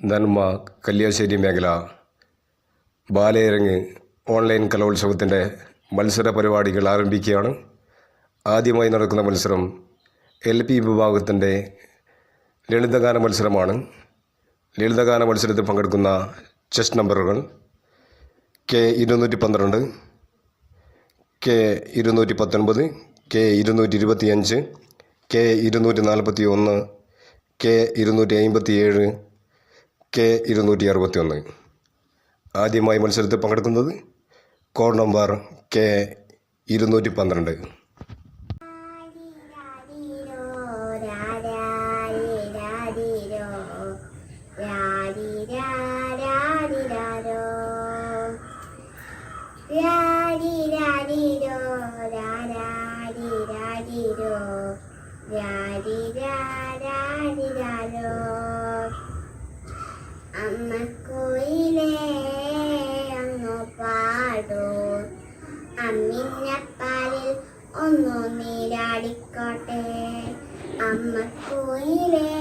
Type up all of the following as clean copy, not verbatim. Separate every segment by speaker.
Speaker 1: നന്മ കല്യാശ്ശേരി മേഖല ബാലയരങ്ങ് ഓൺലൈൻ കലോത്സവത്തിൻ്റെ മത്സര പരിപാടികൾ ആരംഭിക്കുകയാണ്. ആദ്യമായി നടക്കുന്ന മത്സരം LP വിഭാഗത്തിൻ്റെ ലളിതഗാന മത്സരമാണ്. ലളിതഗാന മത്സരത്തിൽ പങ്കെടുക്കുന്ന ചെസ് നമ്പറുകൾ K212, K219, K225, K241, K257, K261. ആദ്യമായി മത്സരത്തിൽ പങ്കെടുക്കുന്നത് കോഡ് നമ്പർ K212.
Speaker 2: അമ്മക്കുയിലേ അങ്ങു പാടൂ, അമ്മിഞ്ഞപ്പാലിൽ ഒന്നു നീരാടിക്കോട്ടെ. അമ്മക്കുയിലേ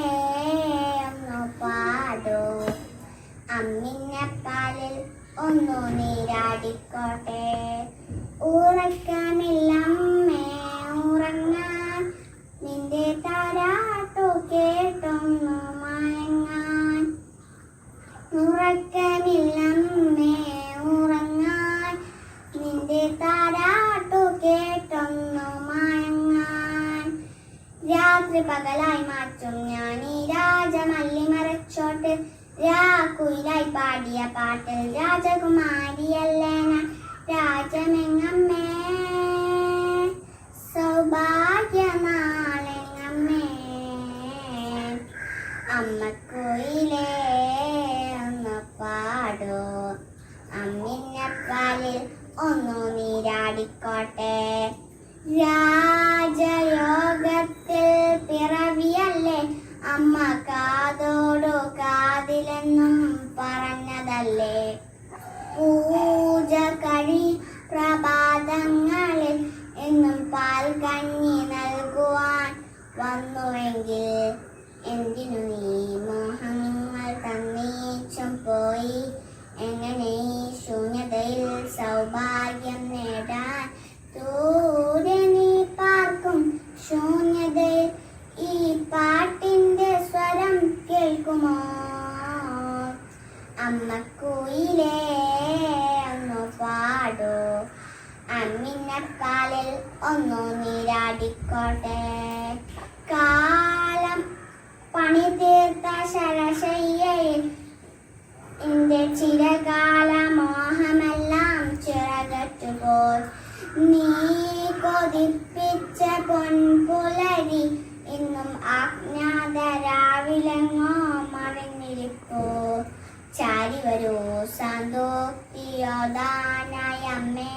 Speaker 2: അങ്ങു പാടൂ, അമ്മിഞ്ഞപ്പാലിൽ ഒന്നു നീരാടിക്കോട്ടെ. ഉറക്കമില്ലമ്മേ ഉറങ്ങാൻ, നിന്റെ താരാട്ടു കേട്ടൊന്നു മയങ്ങാൻ. ഉറക്കമില്ലമ്മേ ഉറങ്ങാൻ, നിന്റെ താരാട്ടു കേട്ടൊന്നു മയങ്ങാൻ. രാത്രി പകലായി മാറ്റും ഞാൻ ഈ രാജമല്ലി മരച്ചോട്ട്, രാക്കുയിലായി പാടിയ പാട്ടിൽ രാജകുമാരിയല്ലേ ഞാൻ. രാജമെങ്ങമ്മേ സൗഭാഗ്യനാളെങ്ങമ്മേ, അമ്മക്കുയിലേ ഒന്ന് പാടൂ, അമ്മിഞ്ഞപ്പാലിൽ ഒന്നു നീരാടിക്കോട്ടെ. രാജയോഗത്തിൽ പിറവിയല്ലേ അമ്മ, കാതോടു കാതിലെന്നും പറഞ്ഞതല്ലേ. പൂജ കഴി പ്രഭാതങ്ങളിൽ എന്നും പാൽ കഞ്ഞി നൽകുവാൻ വന്നുവെങ്കിൽ, എന്തിനു നീ മോഹങ്ങൾ തന്നേച്ചും പോയി. എങ്ങനെ ഈ ശൂന്യതയിൽ സൗഭാഗ്യം നേടാൻ, ദൂരെ നീ പാർക്കും ശൂന്യതയിൽ ഈ പാട്ടിന്റെ സ്വരം കേൾക്കുമോ. അമ്മക്കുയിലേ ഒന്നു പാടൂ, അമ്മിഞ്ഞപ്പാലിൽ ഒന്നു നീരാടിക്കോട്ടെ. കാലം പണി തീർത്ത ശരശയ്യയിൽ എന്റെ ചിരകാല മോഹമെല്ലാം ചിറകറ്റുപോയി. നീ കൊതിപ്പിച്ച പൊൻപുലരി ഇന്നും അജ്ഞാത രാവിലെങ്ങോ മറിഞ്ഞിരിപ്പോ. ചാരി വരൂ സന്തോക്തിയോദാനായ അമ്മേ,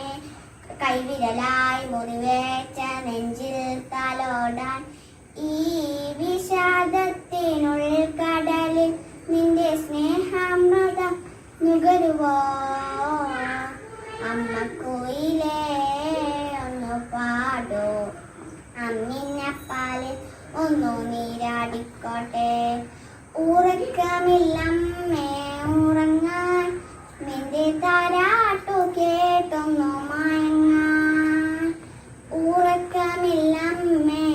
Speaker 2: കൈവിരലായി മുറിവേറ്റ നെഞ്ചിൽ തലോടാൻ. ഈ വിഷാദത്തിനുള്ളിൽ കടലിൽ നിന്റെ സ്നേഹാമൃതം നുകരുവോ. അമ്മക്കുയിലേ ഒന്നു പാടൂ, അമ്മിഞ്ഞപ്പാലിൽ ഒന്നു നീരാടിക്കോട്ടെ. ഉറക്കമില്ലമ്മേ ഉറങ്ങാൻ, നിന്റെ താരാട്ടു കേട്ടൊന്നു മയങ്ങാൻ. ഉറക്കമില്ലമ്മേ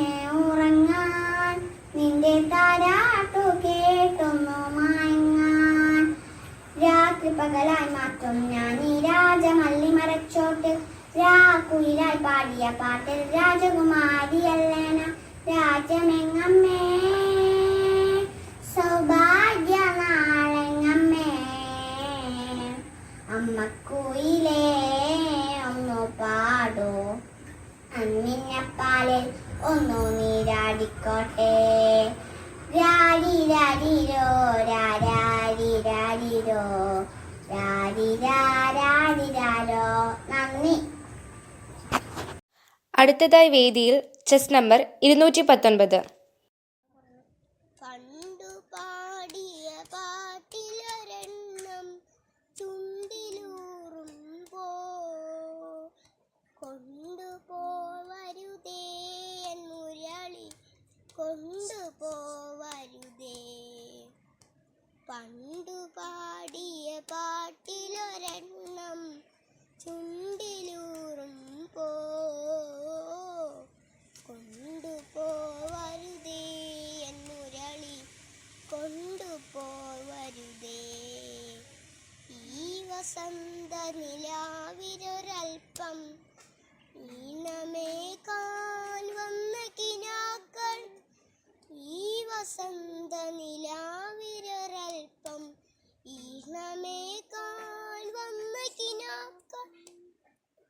Speaker 2: ഉറങ്ങാൻ, നിന്റെ താരാട്ടു കേട്ടൊന്നു മയങ്ങാൻ. രാത്രി പകലായി മാറ്റും ഞാൻ ഈ രാജമല്ലി മരച്ചോട്ട്, രാക്കുയിലായി പാടിയ പാട്ടിൽ രാജകുമാരിയല്ലേ ഞാൻ. രാജമെങ്ങമ്മേ സൗഭാഗ്യനാളെങ്ങമ്മേ, അമ്മക്കുയിലേ ഒന്നു പാടൂ, അമ്മിഞ്ഞപ്പാലിൽ ഒന്നു നീരാടിക്കോട്ടെ. രാരിരാരിരോ രാരിരാരിരോ രാരിരാരിരാരോ. നന്ദി.
Speaker 3: അടുത്തതായി വേദിയിൽ ചെസ് നമ്പർ 219.
Speaker 2: പണ്ടു പാടിയ പാട്ടിലൊരെണ്ണം ചുണ്ടിലൂറുമ്പോ, കൊണ്ടുപോവരുതേ എൻ മുരളി കൊണ്ടുപോവരുതേ. പണ്ടു പാടിയ പാട്ടിലൊരെണ്ണം ചുണ്ടിലൂറുമ്പോ കൊണ്ടുപോവരുതേ എൻ മുരളി കൊണ്ടുപോവരുതേ. ഈ വസന്ത നിലാവിലൊരൽപ്പം ഈണമേകാൻ വന്ന കിനാക്കൾ, ഈ വസന്ത നിലാവിലൊരൽപ്പം ഈണമേകാൻ വന്ന കിനാക്കൾ,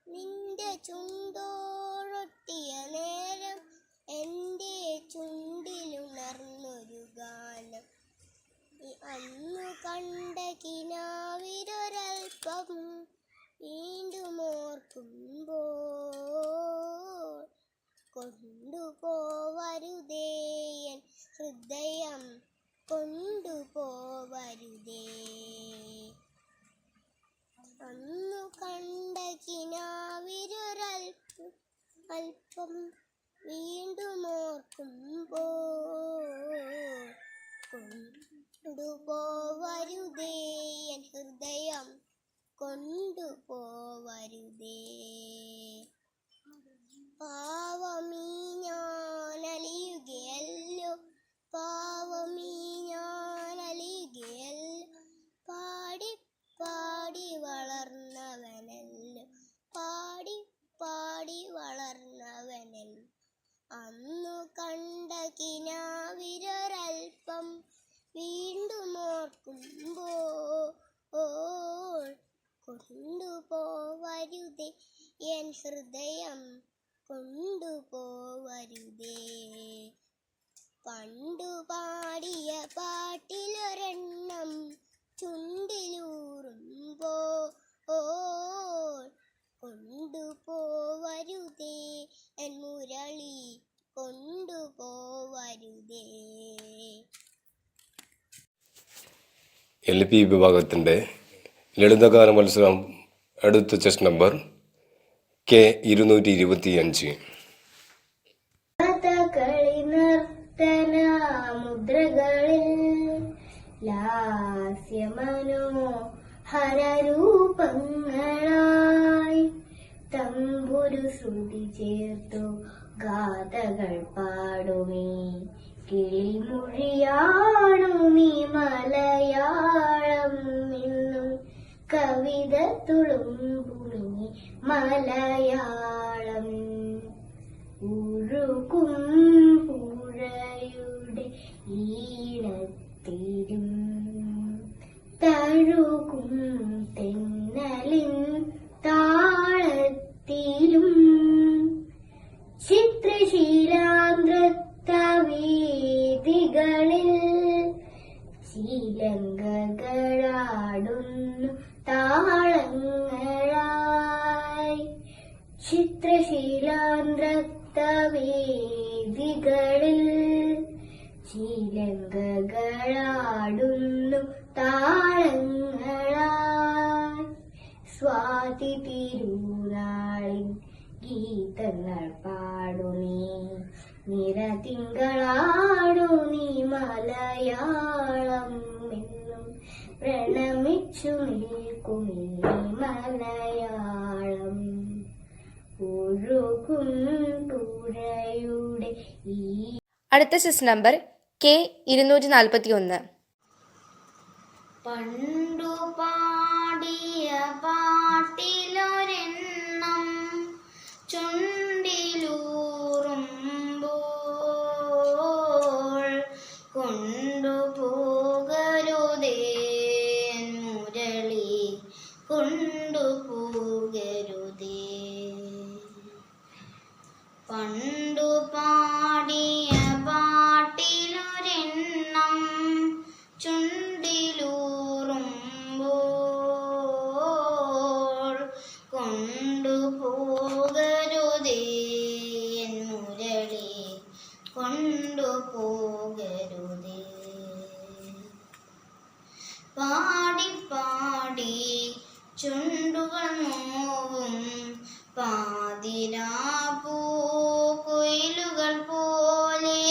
Speaker 2: നിന്റെ ചുണ്ടോടൊട്ടിയ നേരം എൻ്റെ ചുണ്ടിലുണർന്നൊരു ഗാനം. അന്നു കണ്ട കിനാവിലൊരൽപ്പം വീണ്ടും ഓർക്കുമ്പോൾ കൊണ്ടുപോവരുതേ എൻ ഹൃദയം കൊണ്ടുപോവരുതേ. അന്നു കണ്ട കിനാവിലൊരൽപ്പം വീണ്ടും ഓർക്കുമ്പോൾ കൊണ്ടുപോവരുതേ എൻ ഹൃദയം കൊണ്ടുപോവരുതേ. പാവമീ ഞാനലിയുകയല്ലോ, പാവമീ ഞാനലിയുകയല്ലോ, പാടി പാടി വളർന്നവനല്ലോ, പാടി പാടി വളർന്നവനല്ലോ. അന്നു കണ്ട കിനാവിലൊരൽപ്പം വീണ്ടും ഓർക്കുമ്പോൾ കൊണ്ടുപോവരുതേ എൻ ഹൃദയം കൊണ്ടുപോവരുതേ. പണ്ടു പാടിയ പാട്ടിലൊരെണ്ണം ചുണ്ടിലൂറുമ്പോൾ കൊണ്ടുപോവരുതേ എൻ മുരളി കൊണ്ടുപോവരുതേ.
Speaker 1: LP വിഭാഗത്തിൻ്റെ ലളിതഗാന മത്സരം അടുത്ത ചെസ് നമ്പർ K225.
Speaker 2: കഥകളി നർത്തന മുദ്രകളിൽ ലാസ്യമനോഹരരൂപങ്ങളായി തമ്പുരു ശ്രുതി ചേർത്തു ഗാഥകൾ പാടുമീ കിളിമൊഴിയാണു നീ മലയാളം എന്നും കവിത തുളുമ്പുമീ മലയാളം. ഒഴുകും പുഴയുടെ ഈണത്തിലും തഴുകും തെന്നലിൻ താളത്തിലും ചിത്രശീലാനൃത്തവേദികളിൽ ചിലങ്കകളാടുന്നു താളങ്ങളായി. ചിത്രശീലാനൃത്തവേദികളിൽ ചിലങ്കകളാടുന്നു താളങ്ങളായി. സ്വാതി തിരുനാളിൻ ഗീതങ്ങൾ പാടുമീ നിറതിങ്കളാടു നീ മലയാളം എന്നും പ്രണമിച്ചു നിൽക്കുമീ മലയാളം. ഒഴുകും പുഴയുടെ ഈ
Speaker 3: അടുത്ത ചെസ് നമ്പർ K241.
Speaker 2: പണ്ടു പാടിയ പാട്ടിലൊരെണ്ണം ചുണ്ടിലൂറുമ്പോൾ കൊണ്ടുപോകരുതേ മുരളി കൊണ്ടുപോകരുതേ. പണ്ടു പാടിയ പാട്ടിലൊരെണ്ണം ചുണ്ടിലൂറുമ്പോൾ കൊണ്ടുപോകരുതേ മുരളി കൊണ്ടുപോകരുതേ. പാടി പാടി ചുണ്ടുകൾ നോവും പാതിരാപ്പൂക്കുയിലുകൾ പോലെ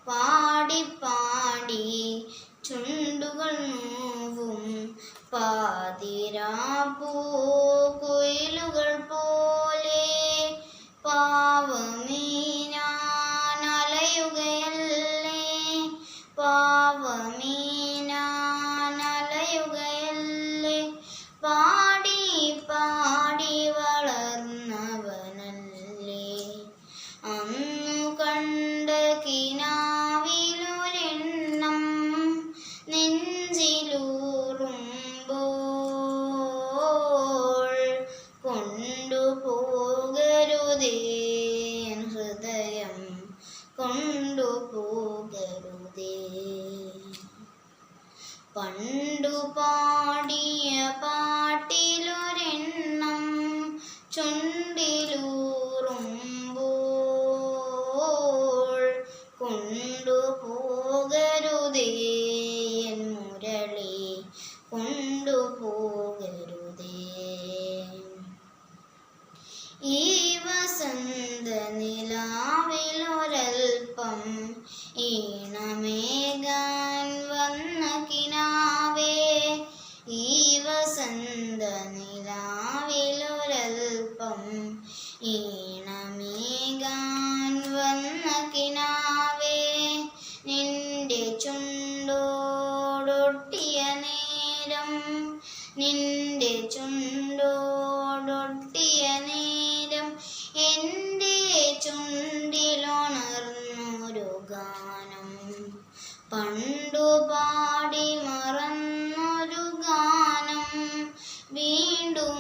Speaker 2: പാടി പാടി ചുണ്ടുകൾ പാതിരാപ്പൂക്കുയിലുകൾ പോലെ പാവമേ ഞാൻ അലയുകയല്ലേ, പാവമേ ഞാൻ അലയുകയല്ലേ. പാടി പാടി വളർന്നവനല്ലേ അന്നു കണ്ട കിനാവിലൊരെണ്ണം നെഞ്ചിലൂറുമ്പോൾ കൊണ്ടുപോകരുതേ ഹൃദയം, കൊണ്ടുപോകരുതേ. പണ്ടു പാടിയ പാട്ടിലൊരെണ്ണം ചുണ്ടിലൂറുമ്പോൾ കൊണ്ടുപോകരുതേ മുരളി, കൊണ്ടുപോകരുതേ. ഈ വസന്ത നിലാവിലൊരൽപ്പം ഈണമേകാൻ വന്ന കിനാവേ, ഈ വസന്ത നിലാവിലൊരൽപ്പം ഈണമേകാൻ വന്ന കിനാവേ, നിന്റെ ചുണ്ടോടൊട്ടിയ നേരം, നിന്റെ ചുണ്ടോടൊട്ടിയ നേരം എൻ്റെ ചുണ്ടിലുണർന്നൊരു ഗാനം, പണ്ടു പാടി മറന്നൊരു ഗാനം വീണ്ടും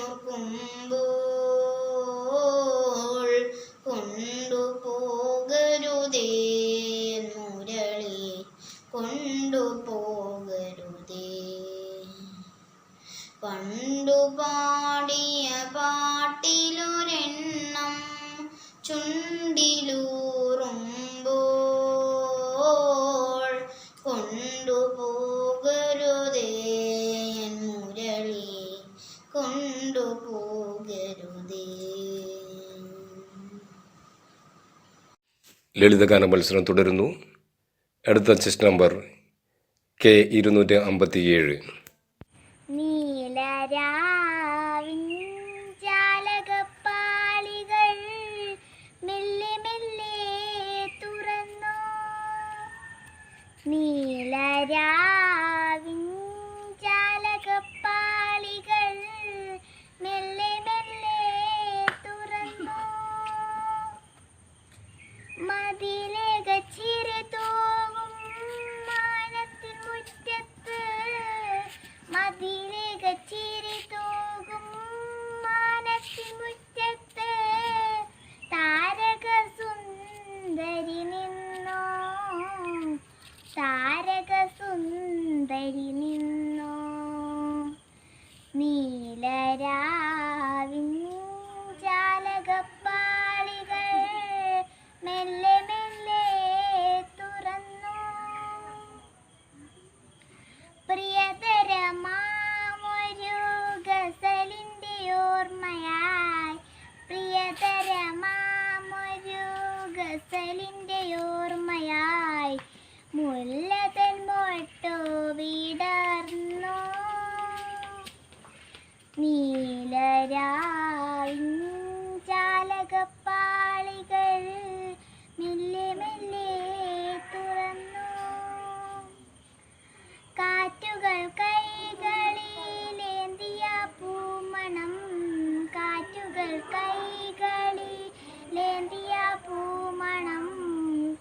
Speaker 2: ഓർക്കുമ്പോൾ കൊണ്ടുപോകരുതേ മുരളി, കൊണ്ടുപോകരുതേ. പണ്ടു പാടിയ പാട്ടിലൊരെണ്ണം ചുണ്ടിലൂറുമ്പോൾ കൊണ്ടുപോകരുതേ മുരളി, കൊണ്ടുപോകരുതേ.
Speaker 1: ലളിതഗാന മത്സരം തുടരുന്നു. അടുത്ത ചെസ് നമ്പർ K 257.
Speaker 4: നീലരാവിൻ ജാലകപ്പാളികൾ മെല്ലെ മെല്ലെ തുറന്നു, നീലരാവിൻ ജാലകപ്പാളികൾ മെല്ലെ മെല്ലെ തുറന്നു. മതിലകച്ചിരി തോകും മാനത്തിൻ മുറ്റത്ത്, മതിലകച്ചിരി തോകും മാനത്തിൻ മുറ്റത്ത് താരകസുന്ദരി നിന്നോ, താരകസുന്ദരി നിന്നോ. നീലരാവിൻ ജാലകപ്പാളികൾ മെല്ലെ മെല്ലെ തുറന്നു. പ്രിയതരമാമൊരു ഗസലിൻ്റെ ഓർമ്മയായി, പ്രിയതരമാമൊരു ഗസലിൻ്റെ ഓർമ്മയായി മുല്ലതൻ മൊട്ടോ വിടർന്നു. നീലരാവിൻ ജാലകപ്പാളികൾ മെല്ലെ മെല്ലെ തുറന്നു. കാറ്റുകൾ കൈകളിലേന്തിയ പൂമണം, കാറ്റുകൾ കൈകളിലേന്തിയ പൂമണം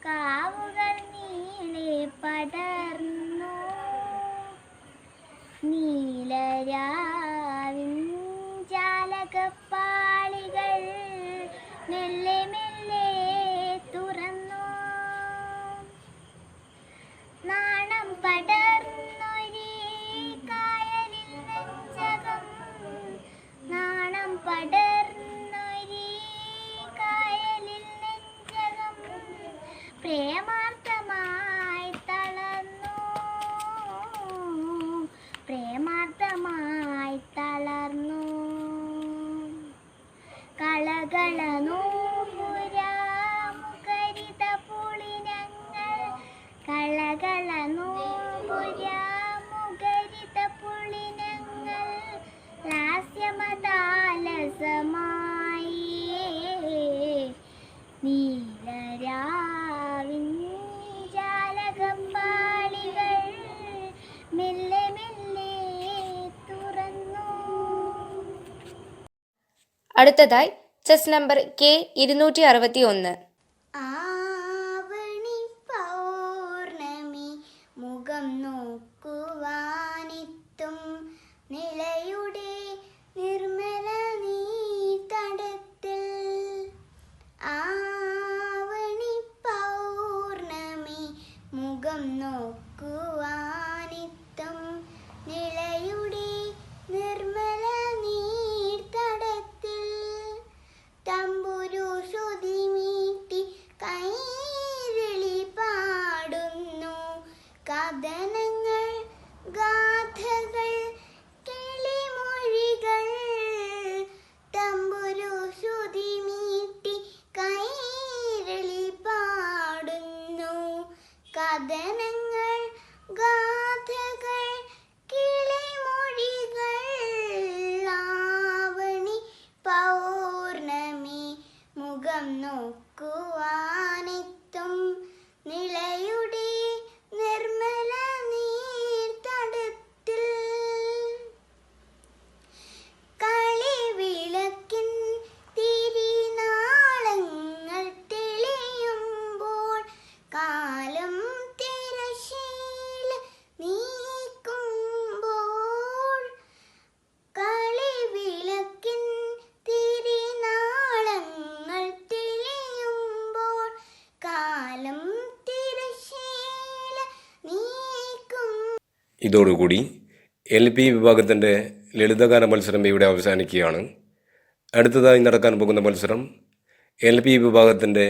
Speaker 4: കാവുകൾ നീളെ പടർന്നു. നീലരാവിൻ ജാലകപ്പാളികൾ മെല്ലെ മെല്ലെ തുറന്നു. നാണം പടർന്നൊരീ കായലിൽ നെഞ്ചകം, നാണം പടർന്നൊരീ കായലിൽ നെഞ്ചകം പ്രേമാർത്ഥമായി തളർന്നു, പ്രേമാർത്ഥമായി
Speaker 3: അടുത്തതായി ചെസ് നമ്പർ കെ 261.
Speaker 4: ആവണി പൗർണമി മുഖം നോക്കുവാനെത്തും നിലയുടെ നിർമ്മല നീതടത്തിൽ. ആവണി പൗർണമി മുഖം നോക്കുവാനെത്തും നിലയുടെ നിർമ്മല നീർത്തടത്തിൽ. തമ്പുരു ശ്രുതി മീട്ടി കൈരളി പാടുന്നു കഥനങ്ങൾ ഗാഥകൾ കിളിമൊഴികൾ. തമ്പുരു ശ്രുതി മീട്ടി കൈരളി പാടുന്നു കഥനങ്ങൾ ഗാഥകൾ കിളിമൊഴികൾ. ആവണി പൗർണമി മുഖം നോക്കുവാനെത്തും നിലയുടെ നിർമ്മല നീർത്തടത്തിൽ. കളിവിളക്കിൻ തിരിനാളങ്ങൾ തെളിയുമ്പോൾ കാലം തിരശീല നീക്കുമ്പോൾ. കളിവിളക്കിൻ തിരിനാളങ്ങൾ തെളിയുമ്പോൾ കാലം തിരശീല നീക്കും.
Speaker 1: ഇതോടുകൂടി LP വിഭാഗത്തിൻ്റെ ലളിതഗാന മത്സരം ഇവിടെ അവസാനിക്കുകയാണ്. അടുത്തതായി നടക്കാൻ പോകുന്ന മത്സരം LP വിഭാഗത്തിൻ്റെ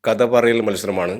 Speaker 1: കഥ പറയൽ മത്സരമാണ്.